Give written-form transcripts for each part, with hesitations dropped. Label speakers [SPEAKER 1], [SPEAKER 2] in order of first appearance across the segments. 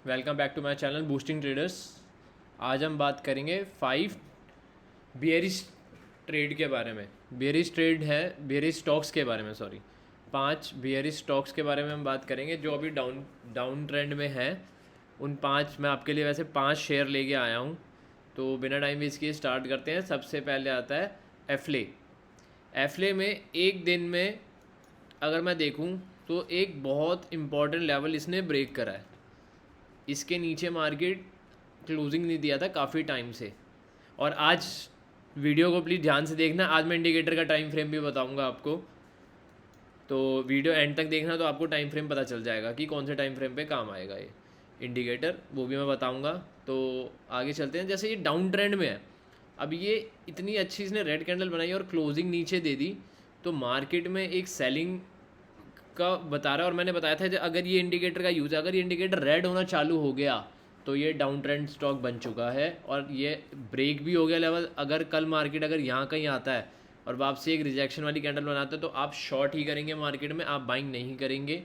[SPEAKER 1] Welcome back to my channel boosting traders. आज हम बात करेंगे 5 बियरिश ट्रेड के बारे में। बियरिश ट्रेड है, बियरिश स्टॉक्स के बारे में, सॉरी, 5 बियरिश स्टॉक्स के बारे में हम बात करेंगे जो अभी डाउन ट्रेंड में है। उन 5 मैं आपके लिए वैसे 5 शेयर लेके आया हूँ। तो बिना टाइम वेस्ट किए स्टार्ट करते हैं। सबसे पहले आता है एफले। एफले में एक दिन में अगर मैं देखूँ तो एक बहुत इम्पॉर्टेंट लेवल इसने ब्रेक करा है। इसके नीचे मार्केट क्लोजिंग नहीं दिया था काफ़ी टाइम से। और आज वीडियो को प्लीज़ ध्यान से देखना, आज मैं इंडिकेटर का टाइम फ्रेम भी बताऊंगा आपको। तो वीडियो एंड तक देखना तो आपको टाइम फ्रेम पता चल जाएगा कि कौन से टाइम फ्रेम पे काम आएगा ये इंडिकेटर, वो भी मैं बताऊंगा। तो आगे चलते हैं। जैसे ये डाउन ट्रेंड में है, अब ये इतनी अच्छी इसने रेड कैंडल बनाई और क्लोजिंग नीचे दे दी, तो मार्केट में एक सेलिंग का बता रहा है। और मैंने बताया था अगर ये इंडिकेटर का यूज़ है, अगर ये इंडिकेटर रेड होना चालू हो गया तो ये डाउन ट्रेंड स्टॉक बन चुका है और ये ब्रेक भी हो गया लेवल। अगर कल मार्केट अगर यहाँ कहीं आता है और वापसी एक रिजेक्शन वाली कैंडल बनाता है तो आप शॉर्ट ही करेंगे मार्केट में, आप बाइंग नहीं करेंगे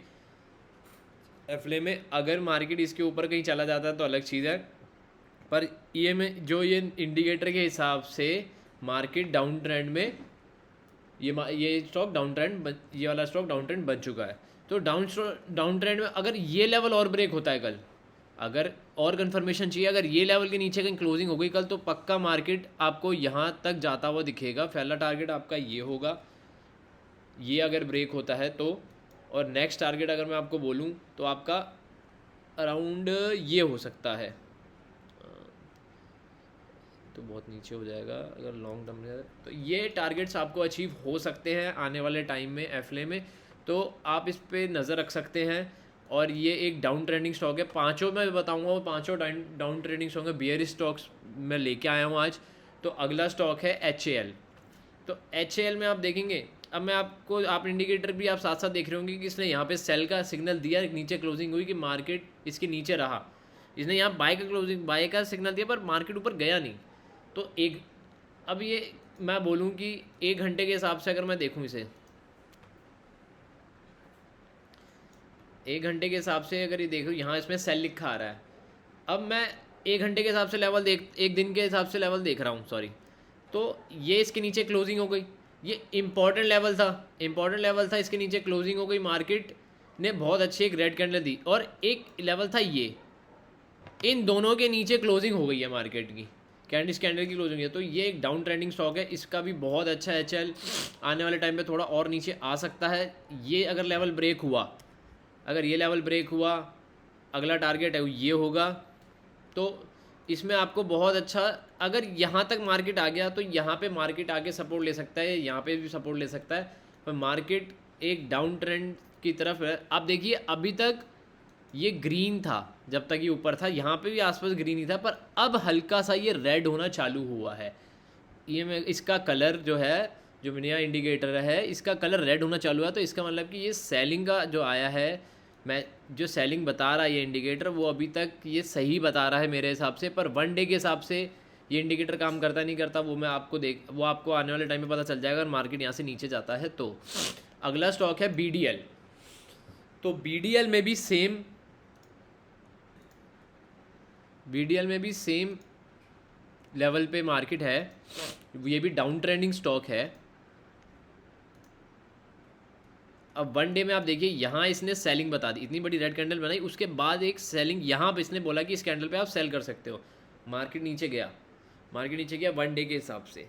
[SPEAKER 1] एफले में। अगर मार्केट इसके ऊपर कहीं चला जाता है तो अलग चीज़ है, पर ये में जो ये इंडिकेटर के हिसाब से मार्केट डाउन ट्रेंड में, ये स्टॉक डाउन ट्रेंड, ये वाला स्टॉक डाउन ट्रेंड बन चुका है। तो डाउन ट्रेंड में अगर ये लेवल और ब्रेक होता है कल, अगर और कंफर्मेशन चाहिए, अगर ये लेवल के नीचे कहीं क्लोजिंग हो गई कल, तो पक्का मार्केट आपको यहाँ तक जाता हुआ दिखेगा। पहला टारगेट आपका ये होगा, ये अगर ब्रेक होता है तो। और नेक्स्ट टारगेट अगर मैं आपको बोलूँ तो आपका अराउंड ये हो सकता है, तो बहुत नीचे हो जाएगा अगर लॉन्ग टर्म में। तो ये टारगेट्स आपको अचीव हो सकते हैं आने वाले टाइम में एफले में, तो आप इस पर नज़र रख सकते हैं। और ये एक डाउन ट्रेंडिंग स्टॉक है। पांचों मैं बताऊंगा, वो पांचों डाउन ट्रेंडिंग स्टॉक है। बियर स्टॉक्स मैं लेके आया हूँ आज। तो अगला स्टॉक है HAL। तो HAL में आप देखेंगे, अब मैं आपको, आप इंडिकेटर भी आप साथ साथ देख रहे होंगे कि इसने यहाँ पे सेल का सिग्नल दिया, नीचे क्लोजिंग हुई कि मार्केट इसके नीचे रहा। इसने यहाँ बाय का सिग्नल दिया पर मार्केट ऊपर गया नहीं। तो एक, अब ये मैं बोलूँ कि 1 घंटे के हिसाब से अगर मैं देखूँ इसे, 1 घंटे के हिसाब से अगर ये देखूँ, यहाँ इसमें सेल लिखा आ रहा है। अब मैं 1 घंटे के हिसाब से लेवल देख, एक दिन के हिसाब से लेवल देख रहा हूँ, सॉरी। तो ये इसके नीचे क्लोजिंग हो गई, ये इंपॉर्टेंट लेवल था, इंपॉर्टेंट लेवल था, इसके नीचे क्लोजिंग हो गई, मार्केट ने बहुत अच्छी एक रेड कैंडल दी। और एक लेवल था ये, इन दोनों के नीचे क्लोजिंग हो गई है मार्केट की, कैंडल की क्लोजिंग है। तो ये एक डाउन ट्रेंडिंग स्टॉक है, इसका भी बहुत अच्छा HL आने वाले टाइम पे थोड़ा और नीचे आ सकता है। ये अगर लेवल ब्रेक हुआ, अगर ये लेवल ब्रेक हुआ, अगला टारगेट है ये होगा। तो इसमें आपको बहुत अच्छा, अगर यहाँ तक मार्केट आ गया तो यहाँ पे मार्केट आके सपोर्ट ले सकता है, यहाँ पे भी सपोर्ट ले सकता है। पर मार्केट एक डाउन ट्रेंड की तरफ है। आप देखिए अभी तक ये ग्रीन था, जब तक ये ऊपर था यहाँ पे भी आसपास ग्रीन ही था, पर अब हल्का सा ये रेड होना चालू हुआ है। ये मैं इसका कलर जो है, जो मेरा इंडिकेटर है, इसका कलर रेड होना चालू हुआ। तो इसका मतलब कि ये सेलिंग का जो आया है, मैं जो सेलिंग बता रहा है ये इंडिकेटर, वो अभी तक ये सही बता रहा है मेरे हिसाब से। पर 1 डे के हिसाब से ये इंडिकेटर काम करता नहीं करता, वो मैं आपको वो आपको आने वाले टाइम में पता चल जाएगा अगर मार्केट यहाँ से नीचे जाता है तो। अगला स्टॉक है BDL। तो BDL में भी सेम, BDL में भी सेम लेवल पे मार्केट है, ये भी डाउन ट्रेंडिंग स्टॉक है। अब 1 डे में आप देखिए, यहाँ इसने सेलिंग बता दी, इतनी बड़ी रेड कैंडल बनाई, उसके बाद एक सेलिंग यहाँ पे इसने बोला कि इस कैंडल पे आप सेल कर सकते हो। मार्केट नीचे गया, मार्केट नीचे गया 1 डे के हिसाब से,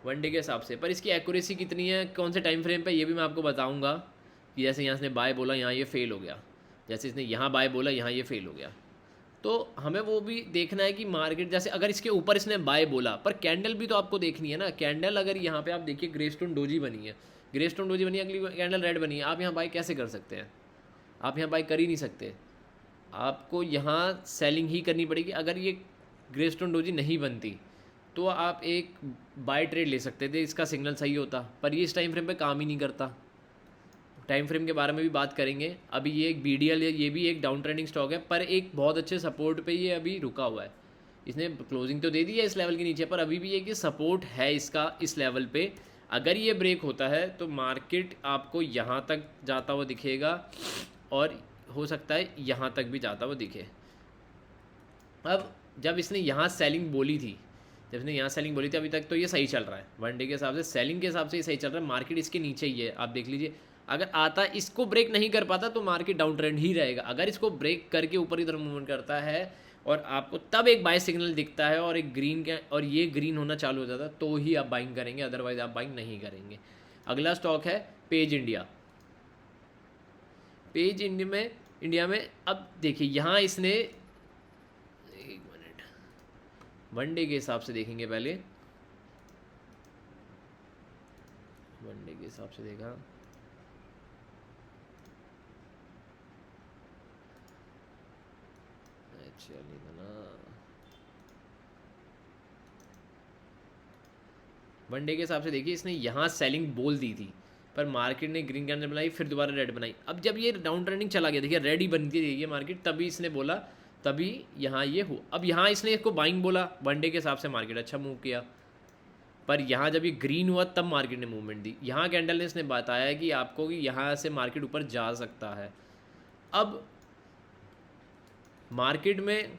[SPEAKER 1] 1 डे के हिसाब से। पर इसकी एक्यूरेसी कितनी है, कौन से टाइम फ्रेम पे, ये भी मैं आपको बताऊंगा। कि जैसे यहाँ इसने बाय बोला, यहाँ ये फेल हो गया, जैसे इसने यहाँ बाय बोला, यहाँ ये फेल हो गया। तो हमें वो भी देखना है कि मार्केट, जैसे अगर इसके ऊपर इसने बाय बोला, पर कैंडल भी तो आपको देखनी है ना। कैंडल अगर यहाँ पे आप देखिए ग्रेस्टोन डोजी बनी है, ग्रेस्टोन डोजी बनी है, अगली कैंडल रेड बनी है, आप यहाँ बाय कैसे कर सकते हैं? आप यहाँ बाय कर ही नहीं सकते, आपको यहाँ सेलिंग ही करनी पड़ेगी। अगर ये ग्रेस्टोन डोजी नहीं बनती तो आप एक बाय ट्रेड ले सकते थे, इसका सिग्नल सही होता, पर ये इस टाइम फ्रेम पे काम ही नहीं करता। टाइम फ्रेम के बारे में भी बात करेंगे। अभी ये एक BDL है, ये भी एक डाउन ट्रेंडिंग स्टॉक है, पर एक बहुत अच्छे सपोर्ट पे ये अभी रुका हुआ है। इसने क्लोजिंग तो दे दी है इस लेवल के नीचे, पर अभी भी एक सपोर्ट है इसका इस लेवल पे। अगर ये ब्रेक होता है तो मार्केट आपको यहाँ तक जाता हुआ दिखेगा और हो सकता है यहाँ तक भी जाता हुआ दिखे। अब जब इसने यहाँ सेलिंग बोली थी, जब इसने यहाँ सेलिंग बोली थी, अभी तक तो ये सही चल रहा है, वन डे के हिसाब से सेलिंग के हिसाब से ये सही चल रहा है, मार्केट इसके नीचे ही है, आप देख लीजिए। अगर आता इसको ब्रेक नहीं कर पाता तो मार्केट डाउन ट्रेंड ही रहेगा। अगर इसको ब्रेक करके ऊपर की तरफ मूवमेंट करता है और आपको तब एक बाय सिग्नल दिखता है और एक ग्रीन का और ये ग्रीन होना चालू हो जाता है, तो ही आप बाइंग करेंगे, अदरवाइज आप बाइंग नहीं करेंगे। अगला स्टॉक है पेज इंडिया। पेज इंडिया में अब देखिए यहाँ इसने, एक मिनट, वन डे के हिसाब से देखेंगे पहले, वन डे के हिसाब से देखा, चलिए ना, वन डे के हिसाब से देखिए, इसने यहाँ सेलिंग बोल दी थी पर मार्केट ने ग्रीन कैंडल बनाई, फिर दोबारा रेड बनाई। अब जब ये डाउन ट्रेंडिंग चला गया, देखिए रेड ही बनती रही है मार्केट, तभी इसने बोला, तभी यहाँ ये हो। अब यहाँ इसने इसको बाइंग बोला, वन डे के हिसाब से मार्केट अच्छा मूव किया, पर यहाँ जब ये ग्रीन हुआ तब मार्केट ने मूवमेंट दी। यहाँ कैंडल ने इसने बताया कि आपको कि यहाँ से मार्केट ऊपर जा सकता है। अब मार्केट में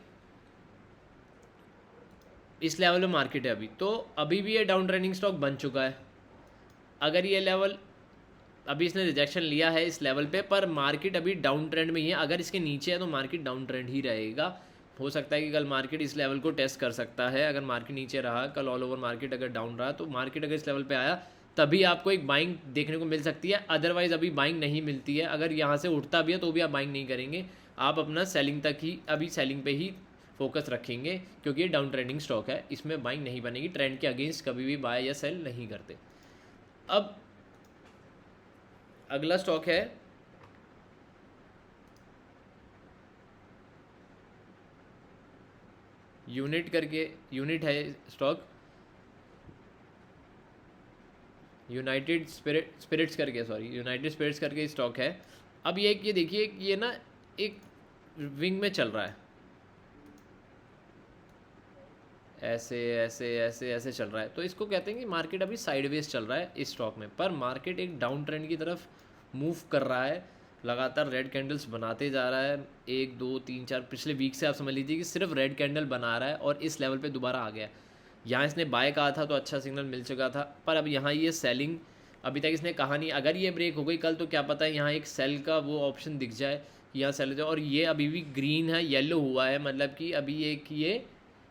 [SPEAKER 1] इस लेवल में मार्केट है अभी, तो अभी भी ये डाउन ट्रेंडिंग स्टॉक बन चुका है। अगर ये लेवल अभी इसने रिजेक्शन लिया है इस लेवल पे, पर मार्केट अभी डाउन ट्रेंड में ही है। अगर इसके नीचे है तो मार्केट डाउन ट्रेंड ही रहेगा। हो सकता है कि कल मार्केट इस लेवल को टेस्ट कर सकता है। अगर मार्केट नीचे रहा, कल ऑल ओवर मार्केट अगर डाउन रहा, तो मार्केट अगर इस लेवल पे आया तभी आपको एक बाइंग देखने को मिल सकती है, अदरवाइज अभी बाइंग नहीं मिलती है। अगर यहाँ से उठता भी है तो भी आप बाइंग नहीं करेंगे, आप अपना सेलिंग तक ही, अभी सेलिंग पे ही फोकस रखेंगे, क्योंकि ये डाउन ट्रेंडिंग स्टॉक है, इसमें बाइंग नहीं बनेगी। ट्रेंड के अगेंस्ट कभी भी बाय या सेल नहीं करते। अब अगला स्टॉक है यूनिट करके, यूनिट है स्टॉक, यूनाइटेड स्पिरिट्स करके, सॉरी यूनाइटेड स्पिरिट्स करके स्टॉक है। अब ये देखिए, ये ना एक विंग में चल रहा है, ऐसे ऐसे ऐसे ऐसे चल रहा है, तो इसको कहते हैं कि मार्केट अभी साइडवेज चल रहा है इस स्टॉक में। पर मार्केट एक डाउन ट्रेंड की तरफ मूव कर रहा है, लगातार रेड कैंडल्स बनाते जा रहा है, 1 2 3 4 पिछले वीक से आप समझ लीजिए कि सिर्फ रेड कैंडल बना रहा है और इस लेवल पे दोबारा आ गया। यहाँ इसने बाय कहा था तो अच्छा सिग्नल मिल चुका था, पर अब यहाँ ये सेलिंग अभी तक इसने कहा नहीं। अगर ये ब्रेक हो गई कल तो क्या पता है यहाँ एक सेल का वो ऑप्शन दिख जाए, यहाँ सेल हो जाए। और ये अभी भी ग्रीन है, येलो हुआ है, मतलब कि अभी एक ये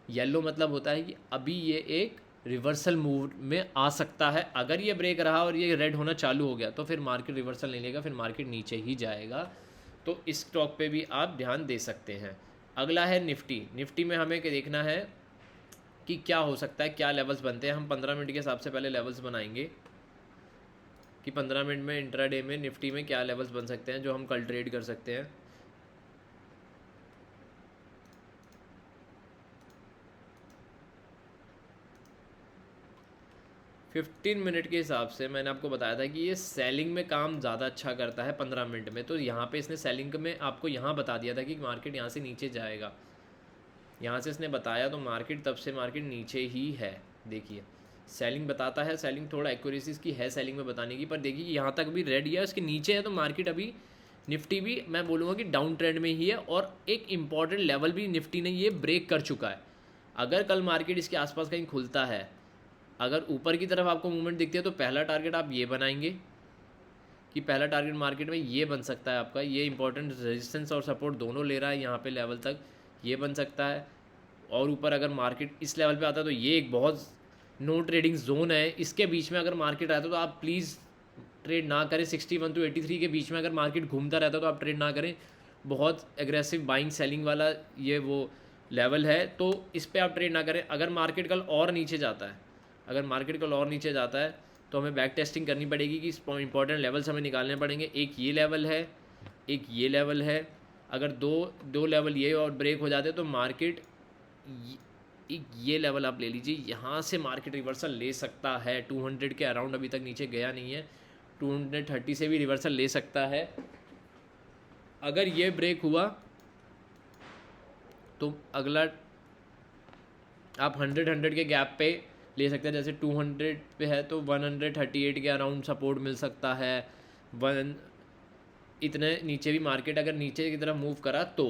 [SPEAKER 1] येलो मतलब होता है कि अभी ये एक रिवर्सल मूव में आ सकता है। अगर ये ब्रेक रहा और ये रेड होना चालू हो गया तो फिर मार्केट रिवर्सल नहीं लेगा, फिर मार्केट नीचे ही जाएगा। तो इस स्टॉक पे भी आप ध्यान दे सकते हैं। अगला है निफ्टी। निफ्टी में हमें देखना है कि क्या हो सकता है, क्या लेवल्स बनते हैं। हम 15 मिनट के हिसाब से पहले लेवल्स बनाएंगे कि 15 मिनट में इंट्राडे में निफ्टी में क्या लेवल्स बन सकते हैं जो हम कल ट्रेड कर सकते हैं। 15 मिनट के हिसाब से मैंने आपको बताया था कि ये सेलिंग में काम ज़्यादा अच्छा करता है 15 मिनट में। तो यहाँ पे इसने सेलिंग में आपको यहाँ बता दिया था कि मार्केट यहाँ से नीचे जाएगा, यहाँ से इसने बताया, तो मार्केट तब से मार्केट नीचे ही है। देखिए सेलिंग बताता है, सेलिंग थोड़ा एक्यूरेसी इसकी है सेलिंग में बताने की, पर देखिए यहाँ तक भी रेड है, उसके नीचे है, तो मार्केट अभी निफ्टी भी मैं बोलूँगा कि डाउन ट्रेंड में ही है। और एक इम्पॉर्टेंट लेवल भी निफ्टी ने ये ब्रेक कर चुका है। अगर कल मार्केट इसके आसपास कहीं खुलता है, अगर ऊपर की तरफ आपको मूवमेंट दिखती है, तो पहला टारगेट आप ये बनाएंगे कि पहला टारगेट मार्केट में ये बन सकता है आपका, ये इंपॉर्टेंट रेजिस्टेंस और सपोर्ट दोनों ले रहा है यहाँ पे लेवल तक, ये बन सकता है। और ऊपर अगर मार्केट इस लेवल पे आता है तो ये एक बहुत नो ट्रेडिंग जोन है, इसके बीच में अगर मार्केट आता है तो आप प्लीज़ ट्रेड ना करें। 61 to 83 के बीच में अगर मार्केट घूमता रहता है तो आप ट्रेड ना करें, बहुत एग्रेसिव बाइंग सेलिंग वाला ये वो लेवल है, तो इस पर आप ट्रेड ना करें। अगर मार्केट कल और नीचे जाता है, अगर मार्केट कल और नीचे जाता है तो हमें बैक टेस्टिंग करनी पड़ेगी कि इंपॉर्टेंट लेवल्स हमें निकालने पड़ेंगे। एक ये लेवल है, एक ये लेवल है। अगर दो लेवल ये और ब्रेक हो जाते तो मार्केट एक ये लेवल आप ले लीजिए, यहाँ से मार्केट रिवर्सल ले सकता है। 200 के अराउंड अभी तक नीचे गया नहीं है, 230 से भी रिवर्सल ले सकता है। अगर ये ब्रेक हुआ तो अगला आप 100 के गैप पे ले सकते हैं। जैसे 200 पे है तो 138 के अराउंड सपोर्ट मिल सकता है। इतने नीचे भी मार्केट अगर नीचे की तरफ मूव करा तो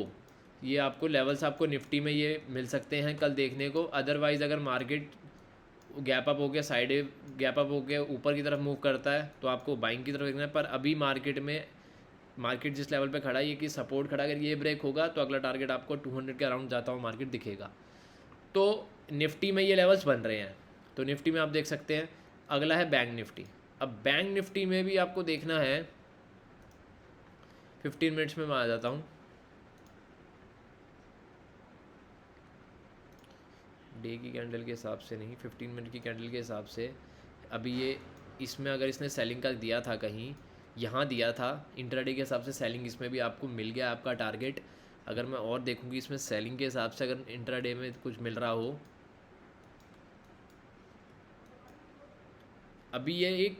[SPEAKER 1] ये आपको लेवल्स आपको निफ्टी में ये मिल सकते हैं कल देखने को। अदरवाइज़ अगर मार्केट गैप अप होकर साइड गैप अप होकर ऊपर की तरफ मूव करता है तो आपको बाइंग की तरफ देखना है। पर अभी मार्केट जिस लेवल पे खड़ा है, ये कि सपोर्ट खड़ा, अगर ये ब्रेक होगा तो अगला टारगेट आपको 200 के अराउंड जाता हुआ मार्केट दिखेगा। तो निफ्टी में ये लेवल्स बन रहे हैं, तो निफ्टी में आप देख सकते हैं। अगला है बैंक निफ्टी। अब बैंक निफ्टी में भी आपको देखना है, 15 मिनट्स में मैं आ जाता हूँ। डे की कैंडल के हिसाब से नहीं, 15 मिनट की कैंडल के हिसाब से। अभी ये इसमें अगर इसने सेलिंग का दिया था, कहीं यहाँ दिया था, इंट्राडे के हिसाब से सेलिंग इसमें भी आपको मिल गया आपका टारगेट। अगर मैं और देखूँगी इसमें सेलिंग के हिसाब से अगर इंट्राडे में कुछ मिल रहा हो, अभी ये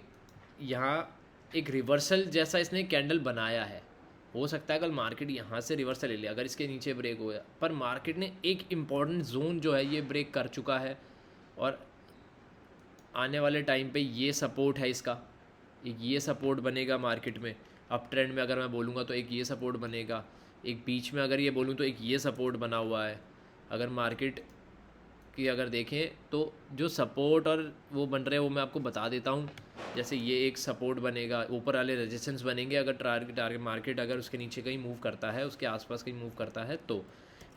[SPEAKER 1] यहाँ एक रिवर्सल जैसा इसने कैंडल बनाया है। हो सकता है कल मार्केट यहाँ से रिवर्सल ले ले अगर इसके नीचे ब्रेक हो गया, पर मार्केट ने एक इम्पॉर्टेंट जोन जो है ये ब्रेक कर चुका है। और आने वाले टाइम पे ये सपोर्ट है इसका, एक ये सपोर्ट बनेगा मार्केट में। अप ट्रेंड में अगर मैं बोलूँगा तो एक ये सपोर्ट बनेगा, एक बीच में अगर ये बोलूँ तो एक ये सपोर्ट बना हुआ है। अगर मार्केट की अगर देखें तो जो सपोर्ट और वो बन रहे हैं वो मैं आपको बता देता हूँ। जैसे ये एक सपोर्ट बनेगा, ऊपर वाले रेजिस्टेंस बनेंगे अगर टारगेट मार्केट अगर उसके नीचे कहीं मूव करता है, उसके आसपास कहीं मूव करता है तो।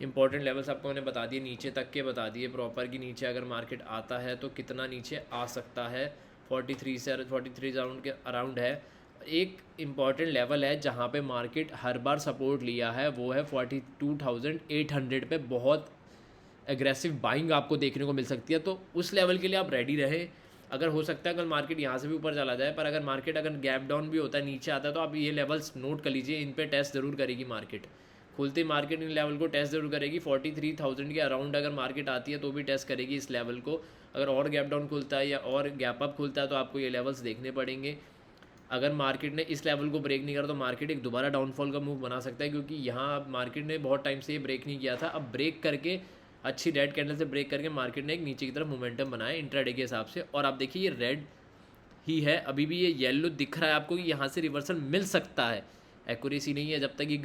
[SPEAKER 1] इंपॉर्टेंट लेवल्स आपको मैंने बता दिए, नीचे तक के बता दिए प्रॉपर कि नीचे अगर मार्केट आता है तो कितना नीचे आ सकता है। 43 से 43 राउंड के अराउंड है। एक इम्पॉर्टेंट लेवल है जहाँ पे मार्केट हर बार सपोर्ट लिया है, वो है 42,800 पे। बहुत एग्रेसिव बाइंग आपको देखने को मिल सकती है, तो उस लेवल के लिए आप रेडी रहें। अगर हो सकता है कल मार्केट यहाँ से भी ऊपर चला जाए, पर अगर मार्केट अगर गैप डाउन भी होता है, नीचे आता है, तो आप ये लेवल्स नोट कर लीजिए, इन पे टेस्ट ज़रूर करेगी मार्केट। खुलती मार्केट इन लेवल को टेस्ट ज़रूर करेगी। 43,000 के अराउंड अगर मार्केट आती है तो भी टेस्ट करेगी इस लेवल को। अगर और गैप डाउन खुलता है या और गैप अप खुलता है तो आपको ये लेवल्स देखने पड़ेंगे। अगर मार्केट ने इस लेवल को ब्रेक नहीं करा तो मार्केट एक दोबारा डाउनफॉल का मूव बना सकता है, क्योंकि यहाँ मार्केट ने बहुत टाइम से ये ब्रेक नहीं किया था। अब ब्रेक करके अच्छी रेड कैंडल से ब्रेक करके मार्केट ने एक नीचे की तरफ मोमेंटम बनाया इंट्राडे के हिसाब से। और आप देखिए ये रेड ही है, अभी भी ये येलो दिख रहा है आपको कि यहाँ से रिवर्सल मिल सकता है। एक्यूरेसी नहीं है, जब तक ये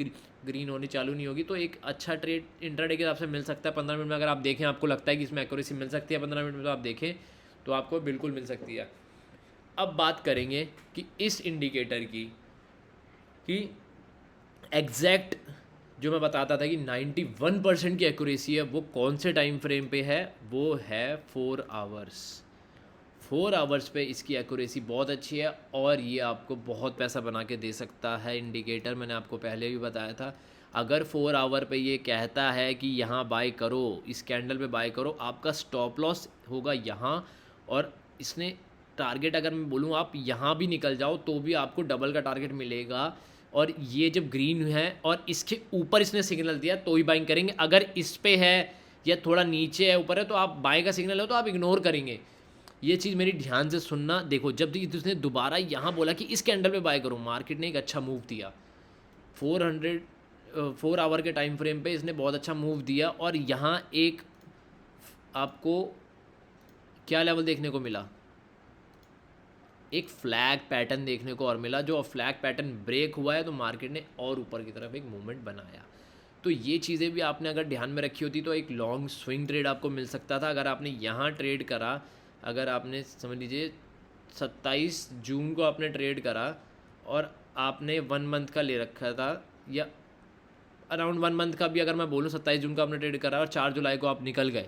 [SPEAKER 1] ग्रीन होनी चालू नहीं होगी तो एक अच्छा ट्रेड इंट्राडे के हिसाब से मिल सकता है। 15 मिनट में अगर आप देखें, आपको लगता है कि इसमें एक्यूरेसी मिल सकती है 15 मिनट में, तो आप देखें तो आपको बिल्कुल मिल सकती है। अब बात करेंगे कि इस इंडिकेटर की कि एग्जैक्ट जो मैं बताता था कि 91% की एक्यूरेसी है, वो कौन से टाइम फ्रेम पे है, वो है 4 आवर्स। 4 आवर्स पे इसकी एक्यूरेसी बहुत अच्छी है और ये आपको बहुत पैसा बना के दे सकता है इंडिकेटर। मैंने आपको पहले भी बताया था, अगर 4 आवर पे ये कहता है कि यहाँ बाय करो, इस कैंडल पे बाय करो, आपका स्टॉप लॉस होगा यहाँ। और इसने टारगेट अगर मैं बोलूँ आप यहाँ भी निकल जाओ तो भी आपको डबल का टारगेट मिलेगा। और ये जब ग्रीन है और इसके ऊपर इसने सिग्नल दिया तो ही बाइंग करेंगे। अगर इस पे है या थोड़ा नीचे है, ऊपर है, तो आप बाय का सिग्नल हो तो आप इग्नोर करेंगे। ये चीज़ मेरी ध्यान से सुनना। देखो जब उसने दोबारा यहाँ बोला कि इस कैंडल पे बाय करो, मार्केट ने एक अच्छा मूव दिया। 4 आवर के टाइम फ्रेम पे इसने बहुत अच्छा मूव दिया। और यहाँ एक आपको क्या लेवल देखने को मिला, एक फ्लैग पैटर्न देखने को और मिला। जो फ्लैग पैटर्न ब्रेक हुआ है तो मार्केट ने और ऊपर की तरफ एक मूवमेंट बनाया। तो ये चीज़ें भी आपने अगर ध्यान में रखी होती तो एक लॉन्ग स्विंग ट्रेड आपको मिल सकता था। अगर आपने यहाँ ट्रेड करा, अगर आपने समझ लीजिए 27 जून को आपने ट्रेड करा और आपने 1 मंथ का ले रखा था, या अराउंड 1 मंथ का भी अगर मैं बोलूँ, 27 जून को आपने ट्रेड करा और 4 जुलाई को आप निकल गए,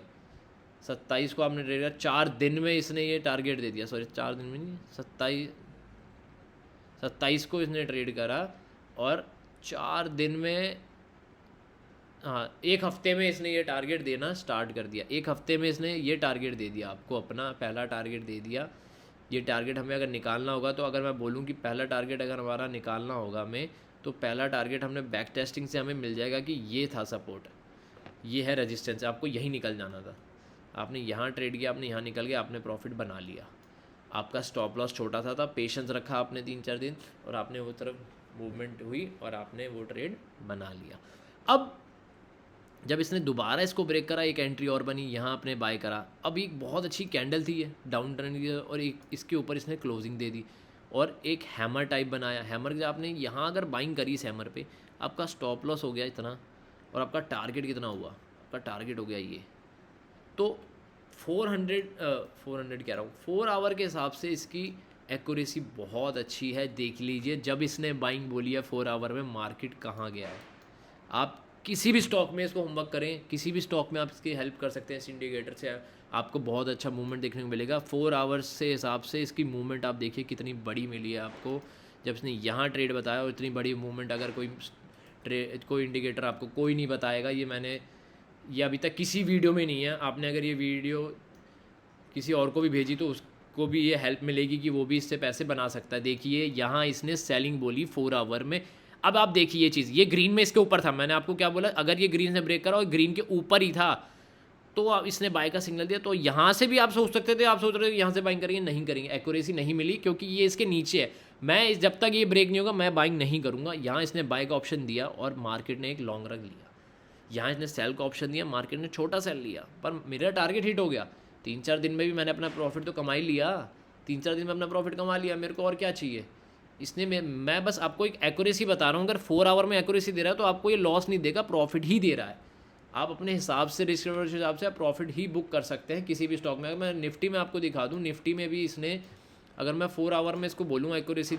[SPEAKER 1] 27 को आपने ट्रेड किया, 4 दिन में इसने ये टारगेट दे दिया। सॉरी 4 दिन में नहीं, 27 को इसने ट्रेड करा और 4 दिन में, हाँ 1 हफ्ते में इसने ये टारगेट देना स्टार्ट कर दिया। 1 हफ्ते में इसने ये टारगेट दे दिया आपको, अपना पहला टारगेट दे दिया। ये टारगेट हमें अगर निकालना होगा तो अगर मैं बोलूँ कि पहला टारगेट अगर हमारा निकालना होगा हमें, तो पहला टारगेट हमने बैक टेस्टिंग से हमें मिल जाएगा कि ये था सपोर्ट, ये है रेजिस्टेंस, आपको यही निकल जाना था। आपने यहाँ ट्रेड किया, आपने यहाँ निकल गया, आपने प्रॉफिट बना लिया। आपका स्टॉप लॉस छोटा था, पेशेंस रखा आपने 3-4 दिन और आपने वो तरफ मूवमेंट हुई और आपने वो ट्रेड बना लिया। अब जब इसने दोबारा इसको ब्रेक करा, एक एंट्री और बनी, यहाँ आपने बाय करा। अब एक बहुत अच्छी कैंडल थी ये डाउन ट्रेंड की, और एक इसके ऊपर इसने क्लोजिंग दे दी और एक हैमर टाइप बनाया। हैमर जब आपने यहाँ अगर बाइंग करी इस हैमर पे, आपका स्टॉप लॉस हो गया इतना, और आपका टारगेट कितना हुआ, आपका टारगेट हो गया ये, तो 400 कह रहा हूँ 4 आवर के हिसाब से इसकी एक्यूरेसी बहुत अच्छी है। देख लीजिए जब इसने बाइंग बोली है 4 आवर में मार्केट कहाँ गया है। आप किसी भी स्टॉक में इसको होमवर्क करें, किसी भी स्टॉक में आप इसकी हेल्प कर सकते हैं, इस इंडिकेटर से आपको बहुत अच्छा मूवमेंट देखने को मिलेगा। 4 आवर्स से हिसाब से इसकी मूवमेंट आप देखिए कितनी बड़ी मिली है आपको। जब इसने यहाँ ट्रेड बताया और इतनी बड़ी मूवमेंट अगर कोई इंडिकेटर आपको कोई नहीं बताएगा, ये अभी तक किसी वीडियो में नहीं है। आपने अगर ये वीडियो किसी और को भी भेजी तो उसको भी ये हेल्प मिलेगी कि वो भी इससे पैसे बना सकता है। देखिए यहाँ इसने सेलिंग बोली 4 आवर में। अब आप देखिए ये चीज़, ये ग्रीन में इसके ऊपर था, मैंने आपको क्या बोला, अगर ये ग्रीन से ब्रेक करा और ग्रीन के ऊपर ही था तो अब इसने बाय का सिग्नल दिया। तो यहाँ से भी आप सोच सकते थे, आप सोच रहे थे यहाँ से बाइंग करेंगे, नहीं करेंगे, एक्यूरेसी नहीं मिली क्योंकि ये इसके नीचे है। मैं जब तक ये ब्रेक नहीं होगा मैं बाइंग नहीं करूँगा। यहाँ इसने बाय का ऑप्शन दिया और मार्केट ने एक लॉन्ग रन लिया। यहाँ इसने सेल का ऑप्शन दिया, मार्केट ने छोटा सेल लिया, पर मेरा टारगेट हिट हो गया। 3-4 दिन में भी मैंने अपना प्रॉफिट तो कमा ही लिया, 3-4 दिन में अपना प्रॉफिट कमा लिया, मेरे को और क्या चाहिए। इसने मैं बस आपको एक एक्यूरेसी बता रहा हूँ। अगर 4 आवर में एक्यूरेसी दे रहा है तो आपको ये लॉस नहीं देगा, प्रॉफिट ही दे रहा है। आप अपने हिसाब से रिस्क रिवॉर्ड के हिसाब से आप प्रॉफिट ही बुक कर सकते हैं किसी भी स्टॉक में। अगर मैं निफ्टी में आपको दिखा दूँ, निफ्टी में भी इसने, अगर मैं 4 आवर में इसको बोलूँ एक्यूरेसी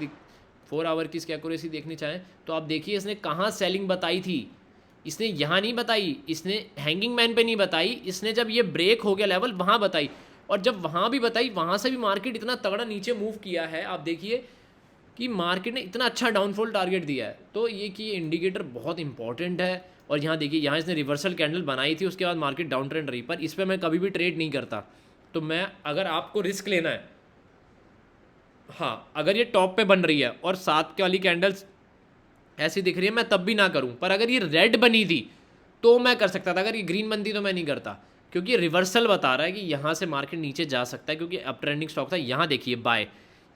[SPEAKER 1] 4 आवर की इसकी एक्यूरेसी देखनी चाहें तो आप देखिए इसने कहाँ सेलिंग बताई थी। इसने यहाँ नहीं बताई, इसने हैंगिंग मैन पे नहीं बताई, इसने जब ये ब्रेक हो गया लेवल वहाँ बताई। और जब वहाँ भी बताई वहाँ से भी मार्केट इतना तगड़ा नीचे मूव किया है। आप देखिए कि मार्केट ने इतना अच्छा डाउनफॉल टारगेट दिया है। तो ये कि ये इंडिकेटर बहुत इंपॉर्टेंट है। और यहाँ देखिए यहाँ इसने रिवर्सल कैंडल बनाई थी, उसके बाद मार्केट डाउन ट्रेंड रही, पर इस पर मैं कभी भी ट्रेड नहीं करता। तो मैं, अगर आपको रिस्क लेना है, हाँ अगर ये टॉप पे बन रही है और 7 वाली कैंडल्स ऐसी दिख रही है मैं तब भी ना करूं, पर अगर ये रेड बनी थी तो मैं कर सकता था। अगर ये ग्रीन बनती तो मैं नहीं करता, क्योंकि रिवर्सल बता रहा है कि यहाँ से मार्केट नीचे जा सकता है, क्योंकि अप ट्रेंडिंग स्टॉक था। यहाँ देखिए बाय,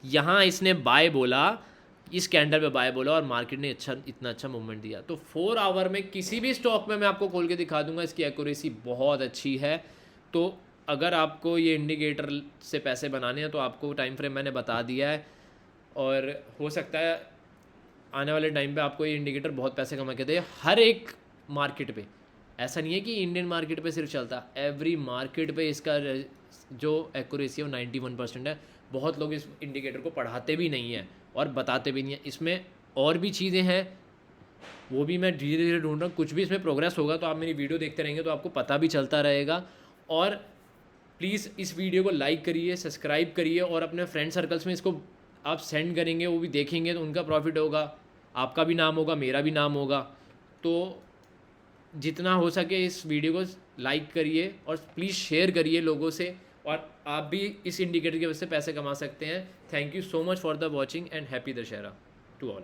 [SPEAKER 1] यहाँ इसने बाय बोला, इस कैंडल पे बाय बोला और मार्केट ने इतना अच्छा मूवमेंट दिया। तो 4 आवर में किसी भी स्टॉक में मैं आपको खोल के दिखा दूंगा, इसकी एक्यूरेसी बहुत अच्छी है। तो अगर आपको ये इंडिकेटर से पैसे बनाने हैं तो आपको टाइम फ्रेम मैंने बता दिया है, और हो सकता है आने वाले टाइम पे आपको ये इंडिकेटर बहुत पैसे कमा के दे। हर एक मार्केट पे, ऐसा नहीं है कि इंडियन मार्केट पे सिर्फ चलता, एवरी मार्केट पे इसका जो एक्यूरेसी है वो 91% है। बहुत लोग इस इंडिकेटर को पढ़ाते भी नहीं हैं और बताते भी नहीं हैं। इसमें और भी चीज़ें हैं, वो भी मैं धीरे धीरे ढूंढ रहा हूँ। कुछ भी इसमें प्रोग्रेस होगा तो आप मेरी वीडियो देखते रहेंगे तो आपको पता भी चलता रहेगा। और प्लीज़ इस वीडियो को लाइक करिए, सब्सक्राइब करिए, और अपने फ्रेंड सर्कल्स में इसको आप सेंड करेंगे, वो भी देखेंगे तो उनका प्रॉफिट होगा, आपका भी नाम होगा, मेरा भी नाम होगा। तो जितना हो सके इस वीडियो को लाइक करिए और प्लीज़ शेयर करिए लोगों से, और आप भी इस इंडिकेटर की वजह से पैसे कमा सकते हैं। Thank you so much for the watching and happy Dussehra to all.